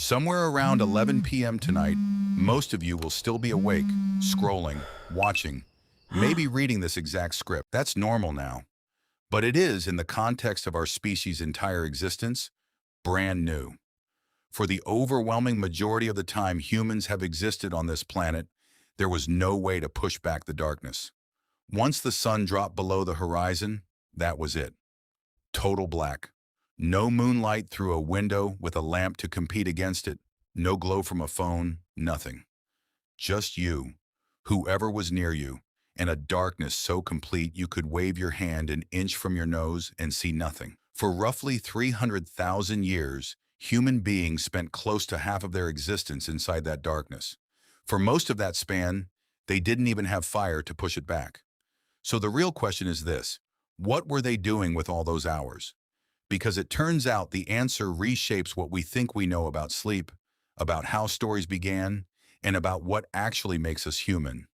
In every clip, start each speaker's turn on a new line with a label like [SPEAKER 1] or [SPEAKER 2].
[SPEAKER 1] Somewhere around 11 p.m. tonight, most of you will still be awake, scrolling, watching, maybe reading this exact script. That's normal now. But it is, in the context of our species' entire existence, brand new. For the overwhelming majority of the time humans have existed on this planet, there was no way to push back the darkness. Once the sun dropped below the horizon, that was it. Total black. No moonlight through a window with a lamp to compete against it. No glow from a phone, nothing. Just you, whoever was near you, and a darkness so complete you could wave your hand an inch from your nose and see nothing. For roughly 300,000 years, human beings spent close to half of their existence inside that darkness. For most of that span, they didn't even have fire to push it back. So the real question is this: what were they doing with all those hours? Because it turns out the answer reshapes what we think we know about sleep, about how stories began, and about what actually makes us human.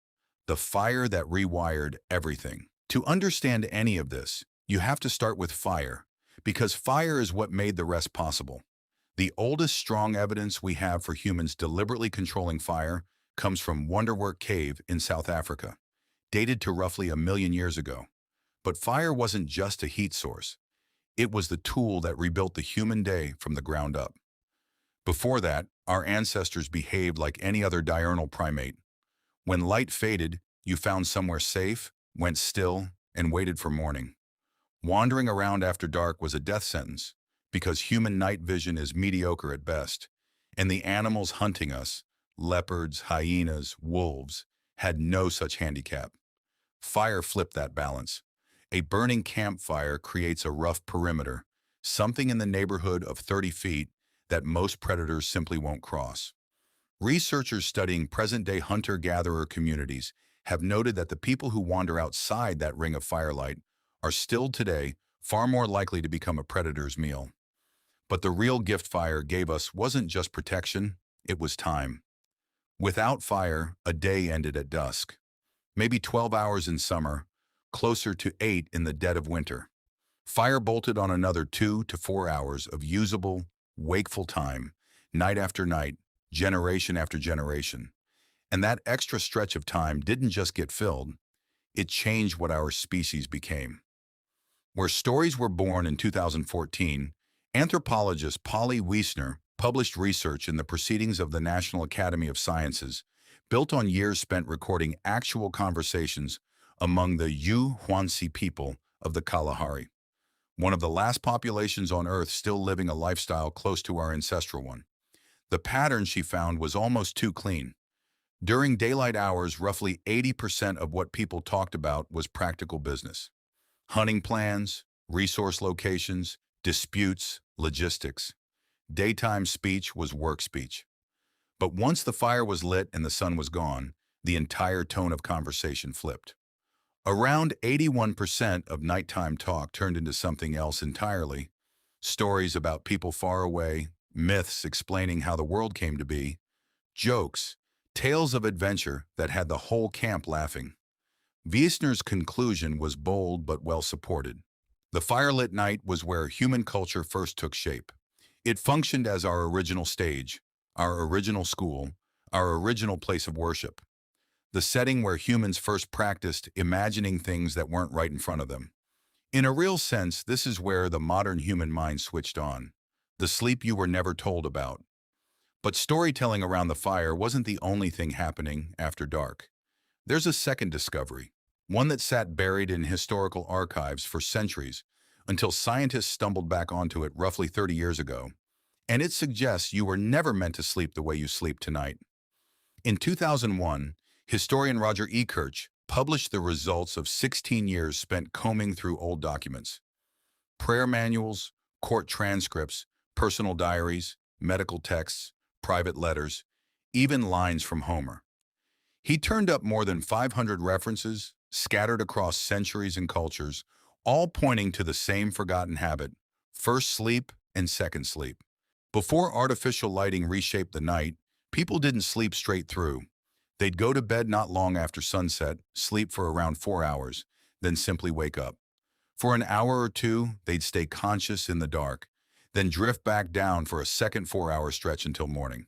[SPEAKER 1] The fire that rewired everything. To understand any of this, you have to start with fire, because fire is what made the rest possible. The oldest strong evidence we have for humans deliberately controlling fire comes from Wonderwork Cave in South Africa, dated to roughly 1 million years ago. But fire wasn't just a heat source. It was the tool that rebuilt the human day from the ground up. Before that, our ancestors behaved like any other diurnal primate. When light faded, you found somewhere safe, went still, and waited for morning. Wandering around after dark was a death sentence, because human night vision is mediocre at best, and the animals hunting us, leopards, hyenas, wolves, had no such handicap. Fire flipped that balance. A burning campfire creates a rough perimeter, something in the neighborhood of 30 feet that most predators simply won't cross. Researchers studying present-day hunter-gatherer communities have noted that the people who wander outside that ring of firelight are still today far more likely to become a predator's meal. But the real gift fire gave us wasn't just protection, it was time. Without fire, a day ended at dusk. Maybe 12 hours in summer, closer to 8 in the dead of winter. Fire bolted on another 2 to 4 hours of usable, wakeful time, night after night, generation after generation. And that extra stretch of time didn't just get filled, it changed what our species became. Where stories were born in 2014, anthropologist Polly Wiesner published research in the Proceedings of the National Academy of Sciences, built on years spent recording actual conversations among the Yuhuansi people of the Kalahari, one of the last populations on Earth still living a lifestyle close to our ancestral one. The pattern she found was almost too clean. During daylight hours, roughly 80% of what people talked about was practical business. Hunting plans, resource locations, disputes, logistics. Daytime speech was work speech. But once the fire was lit and the sun was gone, the entire tone of conversation flipped. Around 81% of nighttime talk turned into something else entirely. Stories about people far away, myths explaining how the world came to be, jokes, tales of adventure that had the whole camp laughing. Wiesner's conclusion was bold but well supported. The firelit night was where human culture first took shape. It functioned as our original stage, our original school, our original place of worship. The setting where humans first practiced imagining things that weren't right in front of them. In a real sense, this is where the modern human mind switched on, the sleep you were never told about. But storytelling around the fire wasn't the only thing happening after dark. There's a second discovery, one that sat buried in historical archives for centuries until scientists stumbled back onto it roughly 30 years ago. And it suggests you were never meant to sleep the way you sleep tonight. In 2001, historian Roger E. Kirch published the results of 16 years spent combing through old documents. Prayer manuals, court transcripts, personal diaries, medical texts, private letters, even lines from Homer. He turned up more than 500 references, scattered across centuries and cultures, all pointing to the same forgotten habit: first sleep and second sleep. Before artificial lighting reshaped the night, people didn't sleep straight through. They'd go to bed not long after sunset, sleep for around 4 hours, then simply wake up. For an hour or two, they'd stay conscious in the dark. then drift back down for a second 4-hour stretch until morning.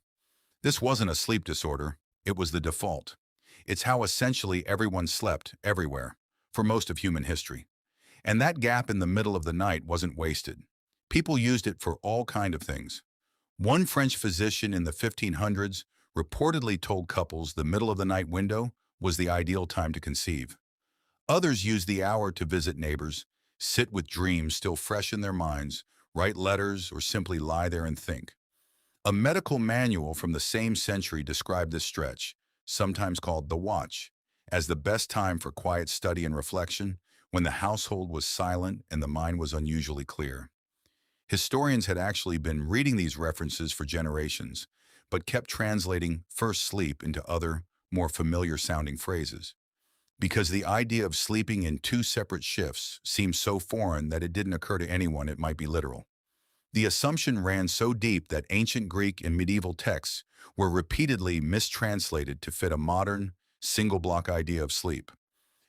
[SPEAKER 1] This wasn't a sleep disorder, it was the default. It's how essentially everyone slept everywhere for most of human history. And that gap in the middle of the night wasn't wasted. People used it for all kinds of things. One French physician in the 1500s reportedly told couples the middle of the night window was the ideal time to conceive. Others used the hour to visit neighbors, sit with dreams still fresh in their minds, write letters, or simply lie there and think. A medical manual from the same century described this stretch, sometimes called the watch, as the best time for quiet study and reflection when the household was silent and the mind was unusually clear. Historians had actually been reading these references for generations, but kept translating first sleep into other, more familiar-sounding phrases. Because the idea of sleeping in two separate shifts seemed so foreign that it didn't occur to anyone it might be literal. The assumption ran so deep that ancient Greek and medieval texts were repeatedly mistranslated to fit a modern, single-block idea of sleep.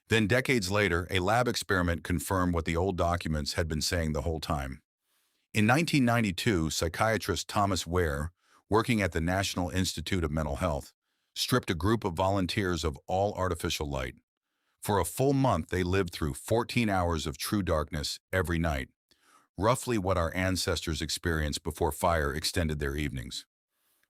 [SPEAKER 1] Then decades later, a lab experiment confirmed what the old documents had been saying the whole time. In 1992, psychiatrist Thomas Ware, working at the National Institute of Mental Health, stripped a group of volunteers of all artificial light. For a full month, they lived through 14 hours of true darkness every night, roughly what our ancestors experienced before fire extended their evenings.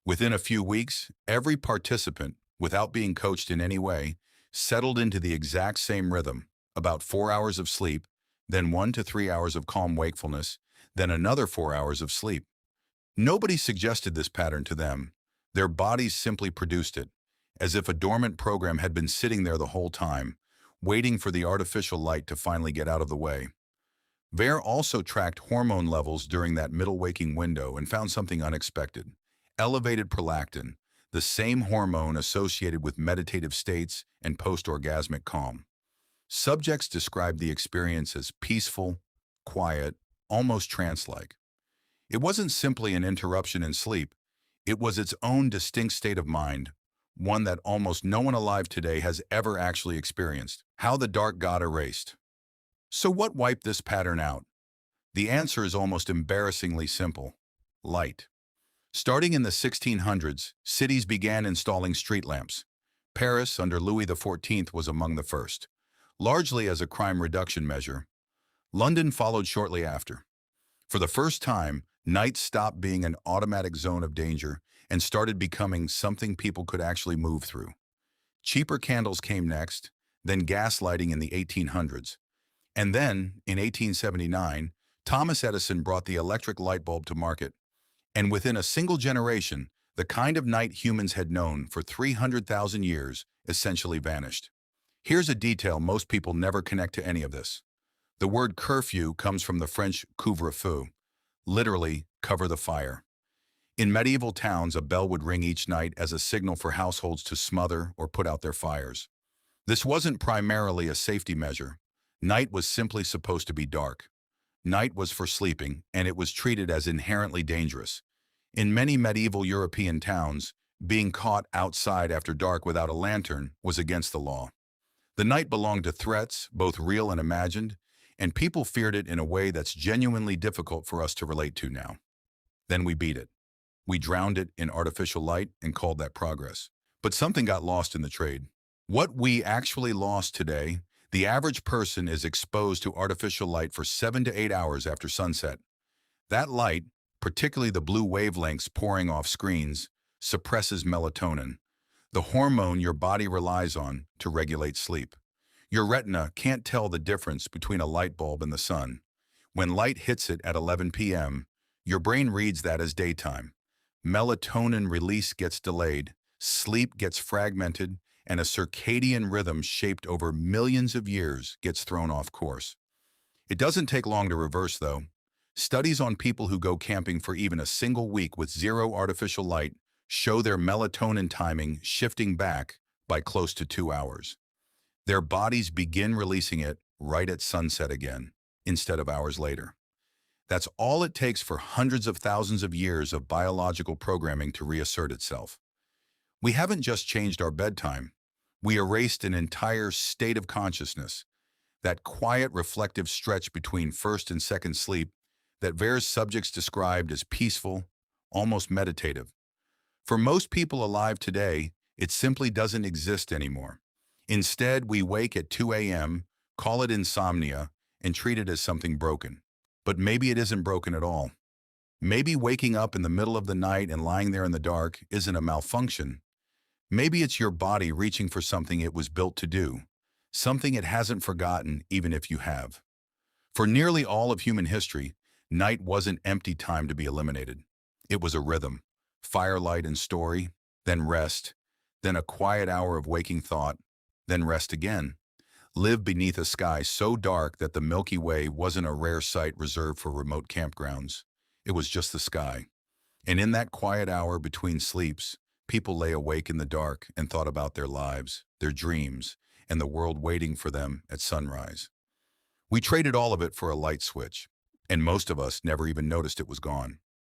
[SPEAKER 1] Within a few weeks, every participant, without being coached in any way, settled into the exact same rhythm, about 4 hours of sleep, then 1 to 3 hours of calm wakefulness, then another 4 hours of sleep. Nobody suggested this pattern to them. Their bodies simply produced it, as if a dormant program had been sitting there the whole time, waiting for the artificial light to finally get out of the way. Vare also tracked hormone levels during that middle waking window and found something unexpected. Elevated prolactin, the same hormone associated with meditative states and post-orgasmic calm. Subjects described the experience as peaceful, quiet, almost trance-like. It wasn't simply an interruption in sleep, it was its own distinct state of mind, one that almost no one alive today has ever actually experienced. How the dark got erased. So what wiped this pattern out? The answer is almost embarrassingly simple: light. Starting in the 1600s, cities began installing street lamps. Paris, under Louis XIV, was among the first, largely as a crime reduction measure. London followed shortly after. For the first time, night stopped being an automatic zone of danger and started becoming something people could actually move through. Cheaper candles came next, then gas lighting in the 1800s. And then, in 1879, Thomas Edison brought the electric light bulb to market. And within a single generation, the kind of night humans had known for 300,000 years essentially vanished. Here's a detail most people never connect to any of this. The word curfew comes from the French couvre-feu, literally, cover the fire. In medieval towns, a bell would ring each night as a signal for households to smother or put out their fires. This wasn't primarily a safety measure. Night was simply supposed to be dark. Night was for sleeping, and it was treated as inherently dangerous. In many medieval European towns, being caught outside after dark without a lantern was against the law. The night belonged to threats, both real and imagined, and people feared it in a way that's genuinely difficult for us to relate to now. Then we beat it. We drowned it in artificial light and called that progress. But something got lost in the trade. What we actually lost today, the average person is exposed to artificial light for 7 to 8 hours after sunset. That light, particularly the blue wavelengths pouring off screens, suppresses melatonin, the hormone your body relies on to regulate sleep. Your retina can't tell the difference between a light bulb and the sun. When light hits it at 11 p.m., your brain reads that as daytime. Melatonin release gets delayed, sleep gets fragmented, and a circadian rhythm shaped over millions of years gets thrown off course. It doesn't take long to reverse, though. Studies on people who go camping for even a single week with zero artificial light show their melatonin timing shifting back by close to 2 hours. Their bodies begin releasing it right at sunset again, instead of hours later. That's all it takes for hundreds of thousands of years of biological programming to reassert itself. We haven't just changed our bedtime. We erased an entire state of consciousness. That quiet, reflective stretch between first and second sleep that Vere's subjects described as peaceful, almost meditative. For most people alive today, it simply doesn't exist anymore. Instead, we wake at 2 a.m., call it insomnia, and treat it as something broken. But maybe it isn't broken at all. Maybe waking up in the middle of the night and lying there in the dark isn't a malfunction. Maybe it's your body reaching for something it was built to do, something it hasn't forgotten even if you have. For nearly all of human history, night wasn't empty time to be eliminated. It was a rhythm, firelight and story, then rest, then a quiet hour of waking thought, then rest again. Live beneath a sky so dark that the Milky Way wasn't a rare sight reserved for remote campgrounds. It was just the sky. And in that quiet hour between sleeps, people lay awake in the dark and thought about their lives, their dreams, and the world waiting for them at sunrise. We traded all of it for a light switch, and most of us never even noticed it was gone.